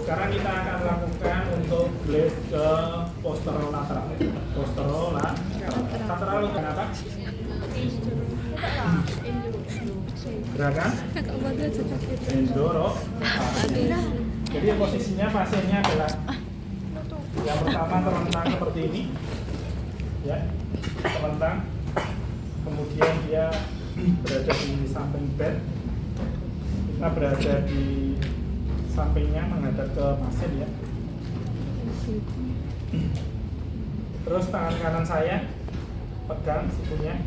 Sekarang kita akan lakukan untuk blade ke posterolateral. Posterolateral kenapa? Gerakan endorotasi. Jadi posisinya pasiennya adalah yang pertama terlentang seperti ini, ya, terlentang. Kemudian dia berada di samping bed. Kita berada di sampingnya menghadap ke pasien, ya. Terus tangan kanan saya pegang sikunya.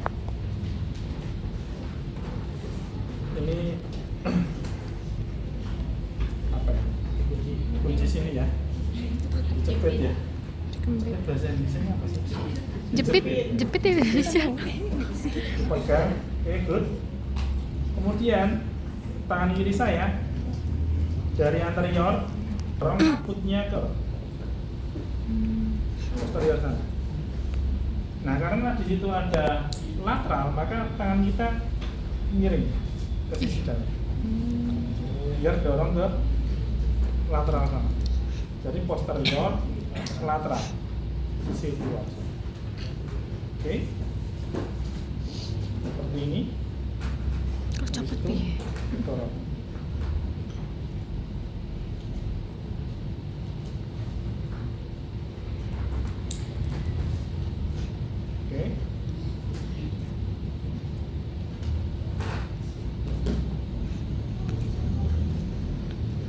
Ini apa ya? Kunci sini ya. Jepit ya. Bahasa Indonesia apa sih? Jepit Indonesia. Pegang, oke, good. Kemudian tangan kiri saya dari anterior dorong kaputnya ke posterior sana. Nah, karena di situ ada lateral, maka tangan kita miring ke sisi dalam. Biar dorong ke lateral sana. Jadi posterior, lateral, sisi luar. Oke, seperti ini. Kok cepet nih? Dorong. Oke.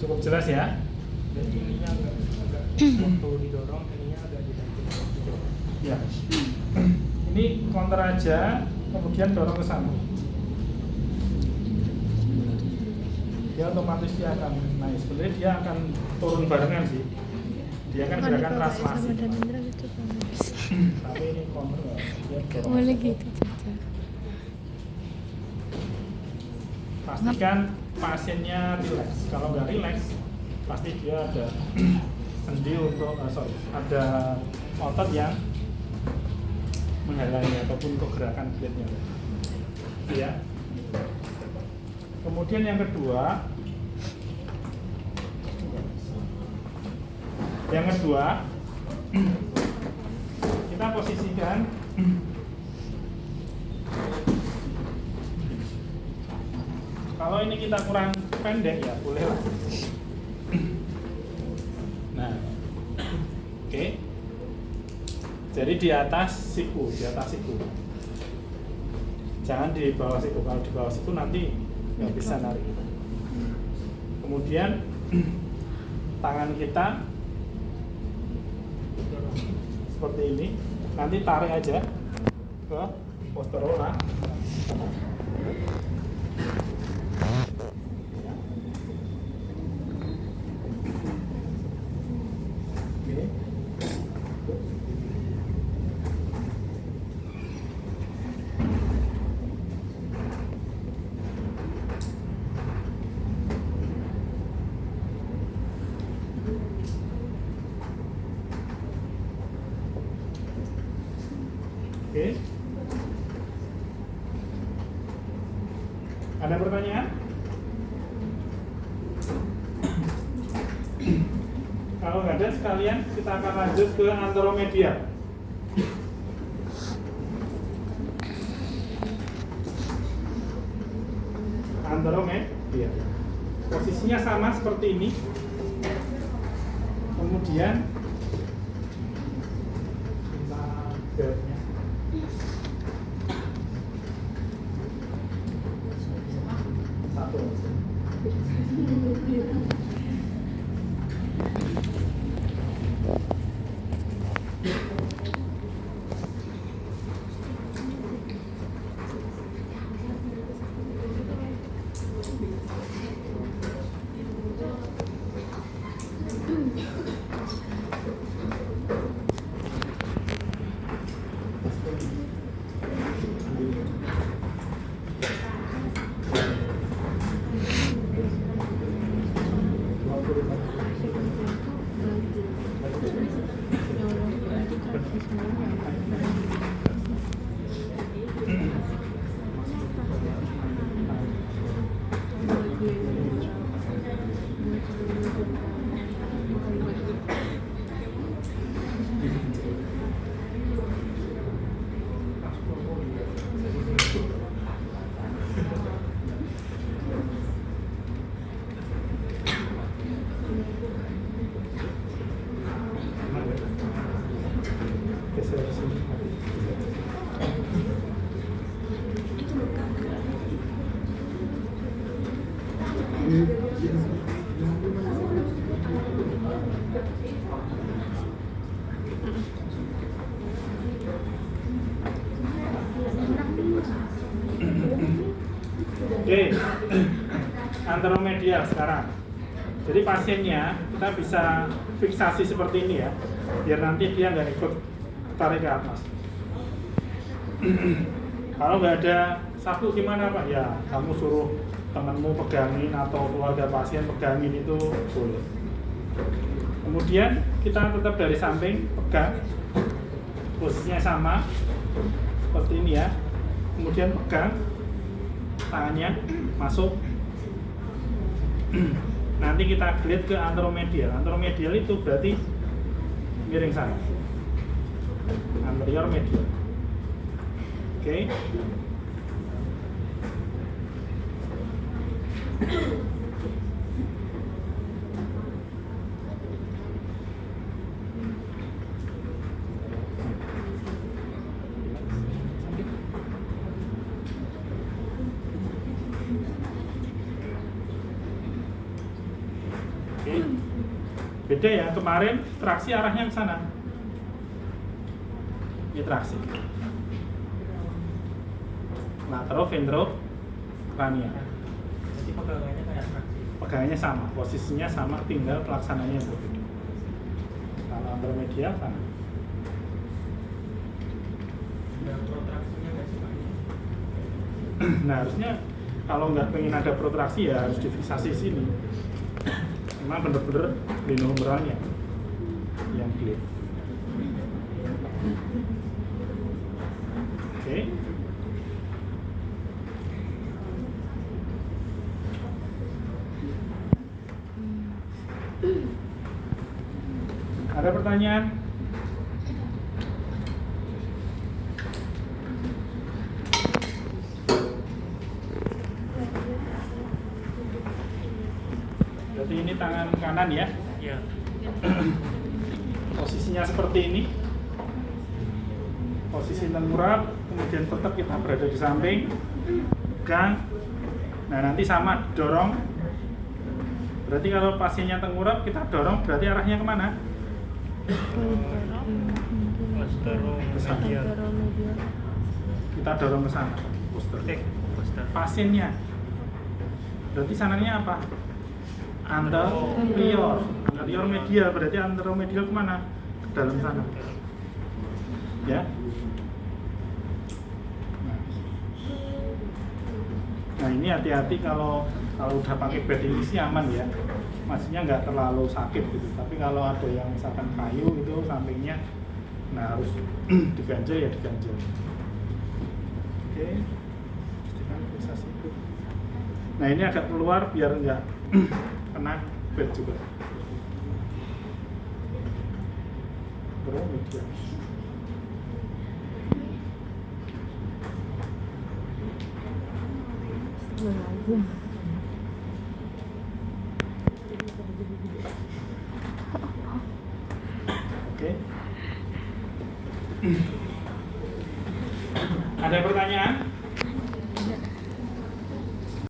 Cukup jelas ya? Jadi ininya agak waktu didorong, ininya agak didorong. Ya. Ini counter aja, kemudian dorong ke sana. Dia otomatis dia akan naik. Sebenarnya dia akan turun barengan sih. Dia kan gerakan translasi. Tapi ini counter nggak? Dia dorong. Boleh gitu saja. Pastikan pasiennya rileks. Kalau nggak rileks, pasti dia ada sendi untuk ada otot yang menghalangi ataupun untuk gerakan blade-nya. Ya. Kemudian yang kedua, kita posisikan kalau ini kita kurang pendek ya boleh lah. Nah, oke. Jadi di atas siku. Jangan di bawah siku. Kalau di bawah siku nanti nggak bisa narik. Kemudian tangan kita seperti ini. Nanti tarik aja ke posterola. Oke. Ada pertanyaan? Kalau nggak ada, sekalian kita akan lanjut ke anteromedia. Anteromedia. Posisinya sama seperti ini. Kemudian bednya. Satu. anteromedial sekarang. Jadi pasiennya kita bisa fiksasi seperti ini ya, biar nanti dia nggak ikut tarik ke atas. Kalau nggak ada sapu gimana Pak? Ya kamu suruh temanmu pegangin atau keluarga pasien pegangin itu boleh. Kemudian kita tetap dari samping pegang, posisinya sama seperti ini ya. Kemudian pegang tangannya masuk. Nanti kita glide ke anteromedial. Anteromedial itu berarti miring sana. Anterior medial. Oke. Oke. Beda ya, kemarin traksi arahnya ke sana. Ini traksi. Lateroventrocranial. Jadi pegangannya kayak traksi. Pegangannya sama, posisinya sama, tinggal pelaksananya yang berbeda. Kalau anteromedial sana. Ada protraksinya nggak sih Pak? Nah harusnya kalau nggak pengen ada protraksi ya harus difiksasi sini. Memang bener-bener lineumralnya yang clear. Oke. Ada pertanyaan? Jadi ini tangan kanan ya. Iya. Posisinya seperti ini. Posisi tengkurap, kemudian tetap kita berada di samping. Pegang. Nah, nanti sama dorong. Berarti kalau pasiennya tengkurap, kita dorong, berarti arahnya kemana? Posteromedial. Kita dorong ke sana. Posterior. Poster. Pasiennya. Berarti sananya apa? Anterior. Anterior medial, berarti anteromedial kemana? Ke dalam sana. Ya. Nah ini hati-hati kalau udah pakai bed ini sih aman ya, maksudnya nggak terlalu sakit gitu. Tapi kalau ada yang misalkan kayu itu sampingnya, nah harus diganjel ya diganjel. Oke, pastikan fiksasi itu. Nah ini agak keluar biar nggak kena bed juga. Terus media. Oke. Ada pertanyaan?